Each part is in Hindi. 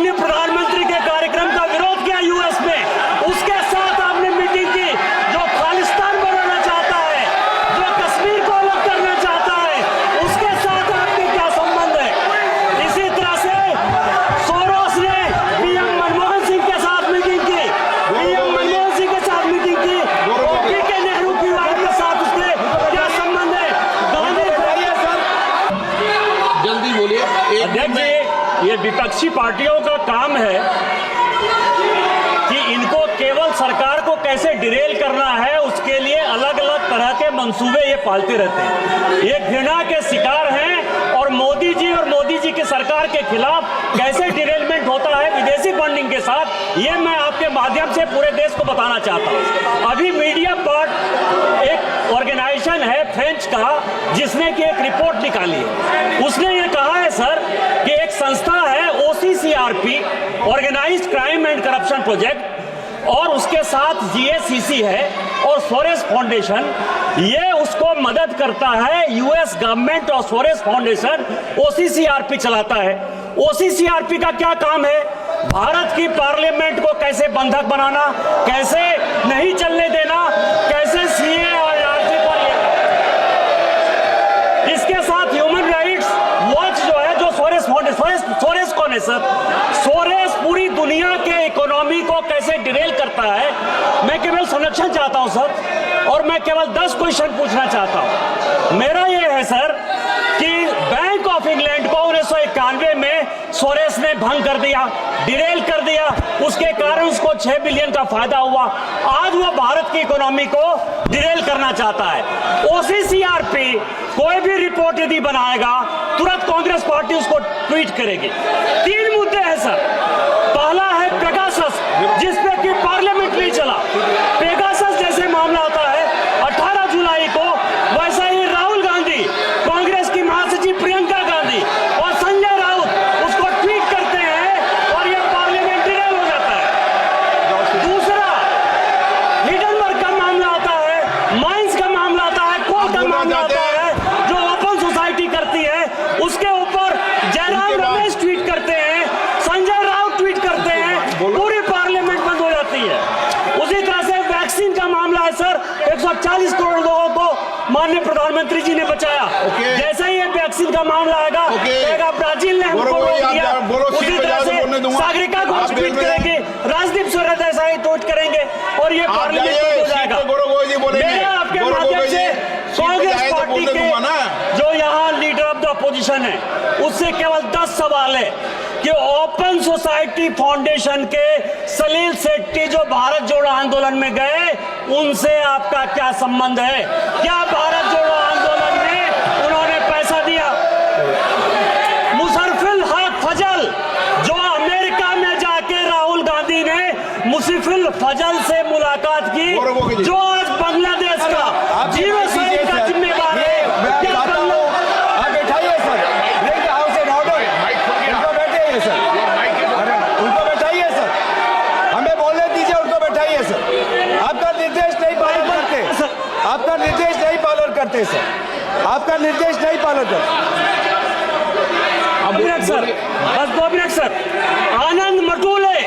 माननीय प्रधानमंत्री के कार्यक्रम का विरोध किया यूएस में, उसके साथ आपने मीटिंग की। जो खालिस्तान बनाना चाहता है, जो कश्मीर को अलग करना चाहता है, उसके साथ आपके क्या संबंध है? इसी तरह से सोरोस ने पीएम मनमोहन सिंह के साथ मीटिंग की, पीएम मनमोहन सिंह के साथ मीटिंग की, ओपी के नेहरू की वाइफ के साथ उसके क्या संबंध है? जल्दी बोलिए। अध्यक्ष जी, ये विपक्षी पार्टियों का काम है कि इनको केवल सरकार को कैसे डिरेल करना है, उसके लिए अलग अलग तरह के मंसूबे ये पालते रहते हैं। ये घृणा के शिकार हैं और मोदी जी की सरकार के खिलाफ कैसे डिरेलमेंट होता है विदेशी फंडिंग के साथ, ये मैं आपके माध्यम से पूरे देश को बताना चाहता हूँ। अभी मीडिया पार्ट एक ऑर्गेनाइजेशन है फ्रेंच का, जिसने की एक रिपोर्ट निकाली है। उसने ये कहा है सर कि एक संस्था है OCCRP, organised crime and corruption project, और उसके साथ GACC है और सोरेस फाउंडेशन, ये उसको मदद करता है। यूएस गवर्नमेंट और सोरेस फाउंडेशन OCCRP चलाता है। OCCRP का क्या काम है? भारत की पार्लियामेंट को कैसे बंधक बनाना, कैसे नहीं चलने देना, कैसे CA और RC पर इसके साथ ह्यूमन राइट्स वॉच जो है, जो सोरेस फाउंडेशन, सोरेस कौन है सर? सोरेस पूरी दुनिया के इकोनॉमी को कैसे डिरेल करता है। मैं केवल संरक्षण चाहता हूं सर, और मैं केवल 10 क्वेश्चन पूछना चाहता हूं। मेरा ये है सर कि बैंक ऑफ इंग्लैंड को 1991 में सोरेस ने भंग कर दिया, डिरेल कर दिया, उसके कारण उसको 6 बिलियन का फायदा हुआ। आज वो भारत की इकोनॉमी को डिरेल करना चाहता है। OCCRP कोई भी रिपोर्ट यदि बनाएगा, तुरंत कांग्रेस पार्टी उसको ट्वीट करेगी। 3 मुद्दे हैं सर। पहला है पेगासस, जिसपे कि पार्लियामेंट नहीं चला। पेगासस जैसे मामला होता है 18 जुलाई को, वैसा ही राहुल गांधी, कांग्रेस की महासचिव प्रियंका गांधी और संजय राउत उसको ट्वीट करते हैं और यह पार्लियामेंट डिरेल हो जाता है। दूसरा, हिडनबर्ग का मामला आता है, माइंस का मामला आता है, कोल का मामला आता है, जो ओपन सोसाइटी करती है, उसके ऊपर जयराम रमेश ट्वीट करते हैं, संजय राउत ट्वीट करते हैं, पूरी पार्लियामेंट बंद हो जाती है। उसी तरह से वैक्सीन का मामला है सर, 140 करोड़ लोगों को माननीय प्रधानमंत्री जी ने बचाया। जैसे ही ये वैक्सीन का मामला आएगा, ब्राजील ने हमको रोक दिया। उसी तरह से सागरिका घोष ट्वीट करेंगे, राजदीप सरदेसाई ट्वीट करेंगे और ये पार्लियामेंट बंद हो जाएगा। मेरा आपके माध्यम से कांग्रेस पार्टी के जो यहाँ लीडर ऑफ द अपोजिशन है, उससे केवल 10 सवाल है कि ओपन सोसाइटी फाउंडेशन के सलील शेट्टी जो भारत जोड़ो आंदोलन में गए, उनसे आपका क्या संबंध है? क्या भारत जोड़ो आंदोलन में उन्होंने पैसा दिया? मुशर्रफुल हक फजल, जो अमेरिका में जाके राहुल गांधी ने मुशर्रफुल फजल से मुलाकात की, जो आज बांग्लादेश का जीनोसाइड का जिम्मेदार है। सर, आपका निर्देश नहीं पालन करते। सर, बस 2 मिनट सर। आनंद मटोले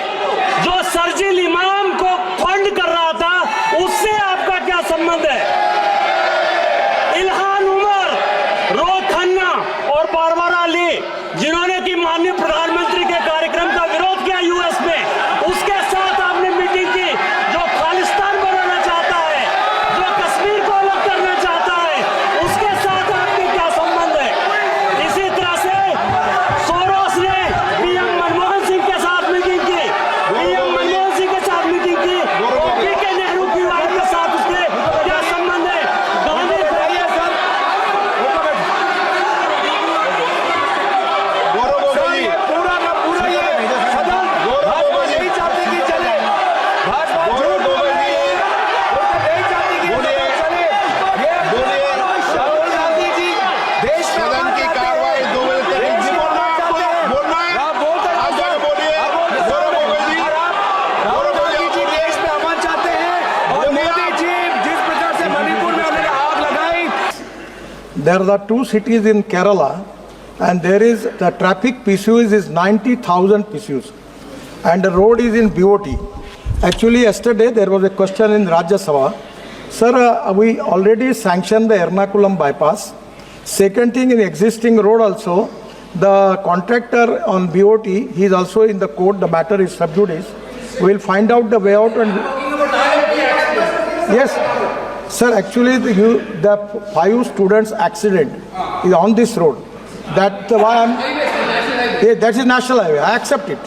जो सर्जिल इमाम को फंड कर रहा था, उससे आपका क्या संबंध है? इल्हान उमर, रोहित खन्ना और बारबारा अली, जिन्होंने की माननीय प्रधानमंत्री के कार्यक्रम का विरोध किया यूएस में, उसके साथ आपने मीटिंग की। जो खालिस्तान बनाना चाहता है, जो कश्मीर को अलग करना चाहता है, उसके साथ आपके क्या संबंध है? इसी तरह से सोरोस ने पीएम मनमोहन सिंह के साथ मीटिंग की, पीएम मनमोहन सिंह के साथ मीटिंग की, ओपी के नेहरू की वाइफ के साथ उसके क्या संबंध है? Gandhi There are 2 cities in Kerala, and there is the traffic PCUs is 90,000 PCUs. and the road is in BOT. Actually, yesterday there was a question in Rajya Sabha. Sir, we already sanctioned the Ernakulam bypass. Second thing, in existing road also, the contractor on BOT, he is also in the court, the matter is sub judice. We will find out the way out and... Yes, sir, actually the 5 students accident is on this road. That's why that is national highway, I accept it.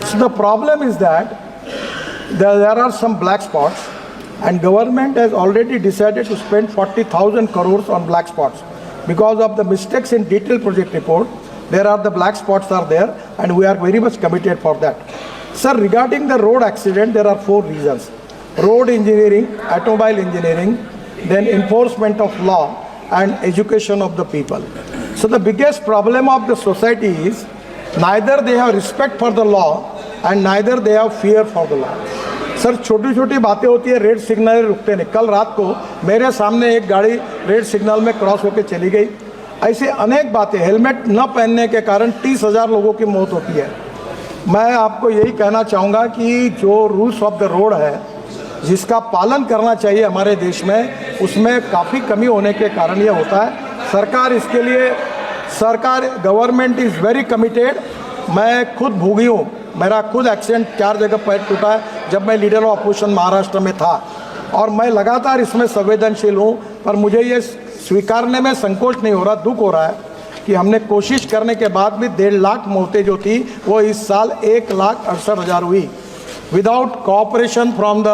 So the problem is that there are some black spots and government has already decided to spend 40,000 crores on black spots. Because of the mistakes in detailed project report, there are the black spots are there and we are very much committed for that. Sir, regarding the road accident, there are 4 reasons. Road engineering, automobile engineering, then enforcement of law and education of the people. So the biggest problem of the society is neither they have respect for the law and neither they have fear for the law. Sir छोटी छोटी बातें होती है, रेड सिग्नल रुकते नहीं. कल रात को मेरे सामने एक गाड़ी रेड सिग्नल में क्रॉस होकर चली गई. ऐसे अनेक बातें, हेलमेट न पहनने के कारण 30,000 लोगों की मौत होती है. मैं आपको यही कहना चाहूँगा कि जो रूल्स ऑफ द रोड है जिसका पालन करना चाहिए हमारे देश में, उसमें काफ़ी कमी होने के कारण ये होता है. सरकार इसके लिए गवर्नमेंट इज़ वेरी कमिटेड. मैं खुद भोगी हूँ, मेरा खुद एक्सीडेंट 4 जगह पैर टूटा है जब मैं लीडर ऑफ अपोजिशन महाराष्ट्र में था और मैं लगातार इसमें संवेदनशील हूँ. पर मुझे ये स्वीकारने में संकोच नहीं हो रहा, दुख हो रहा है कि हमने कोशिश करने के बाद भी 1.5 लाख मौतें जो थी वो इस साल 1,68,000 हुई. Without cooperation from the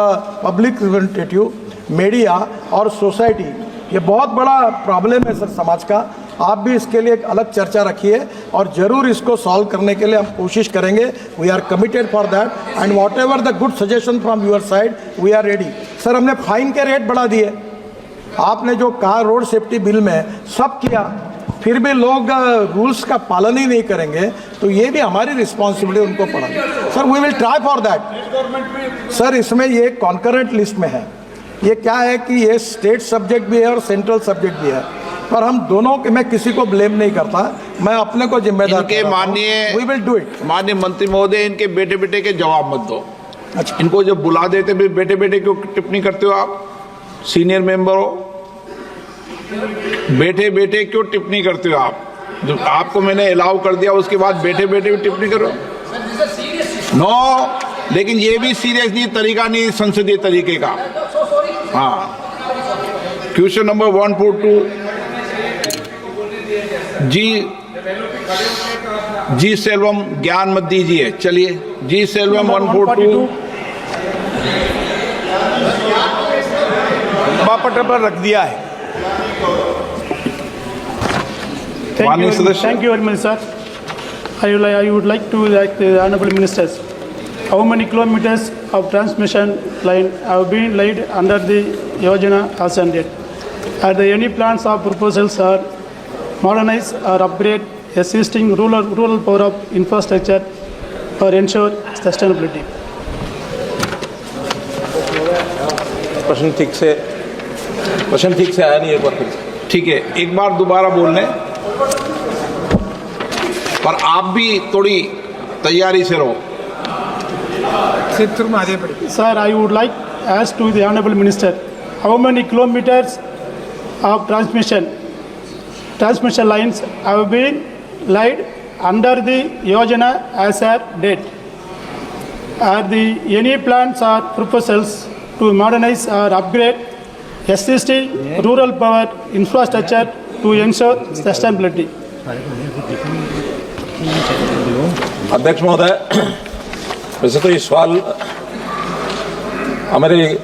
public representative, media और सोसाइटी, ये बहुत बड़ा प्रॉब्लम है सर समाज का. आप भी इसके लिए एक अलग चर्चा रखिए और ज़रूर इसको सॉल्व करने के लिए हम कोशिश करेंगे. We are committed for that and whatever the good suggestion from your side we are ready. Sir, हमने फाइन के रेट बढ़ा दिए. आपने जो कहा रोड सेफ्टी बिल में सब किया, फिर भी लोग रूल्स का पालन ही नहीं करेंगे, तो ये भी हमारी रिस्पॉन्सिबिलिटी उनको पढ़ानी. Sir, we will try for that. Sir, इसमें ये कॉन्करेंट लिस्ट में है. ये क्या है कि ये स्टेट सब्जेक्ट भी है और सेंट्रल सब्जेक्ट भी है, पर हम दोनों के, मैं किसी को ब्लेम नहीं करता, मैं अपने को जिम्मेदार. इनके माननीय वी विल डू इट. माननीय मंत्री महोदय, इनके बेटे बेटे के जवाब मत दो. अच्छा, इनको जब बुला देते भी बेटे बेटे क्यों टिप्पणी करते हो? आप सीनियर मेंबर हो, बेटे बेटे क्यों टिप्पणी करते हो? आप जो आपको मैंने अलाउ कर दिया उसके बाद बेटे बेटे भी टिप्पणी करो. नो, लेकिन ये भी सीरियस नहीं, तरीका नहीं संसदीय तरीके का. हाँ, क्वेश्चन नंबर 142 जी सेल्वम, ज्ञान मत दीजिए. चलिए, जी सेल्वम 142 पत्र पर रख दिया है. Thank you very much, sir. I would like to ask the honorable ministers, how many kilometers of transmission line have been laid under the Yojana as on date? Are there any plans or proposals or modernize or upgrade existing rural power of infrastructure or ensure sustainability? प्रश्न ठीक से आया नहीं. एक बार फिर. ठीक है, एक बार दोबारा बोल लें, पर आप भी थोड़ी तैयारी से रहो. Sir, I would like to ask to the honorable minister, how many kilometers of transmission lines have been laid under the Yojana as a date? Are there any plans or proposals to modernize or upgrade existing rural power infrastructure to ensure sustainability? अध्यक्ष महोदय, वैसे तो ये सवाल हमारे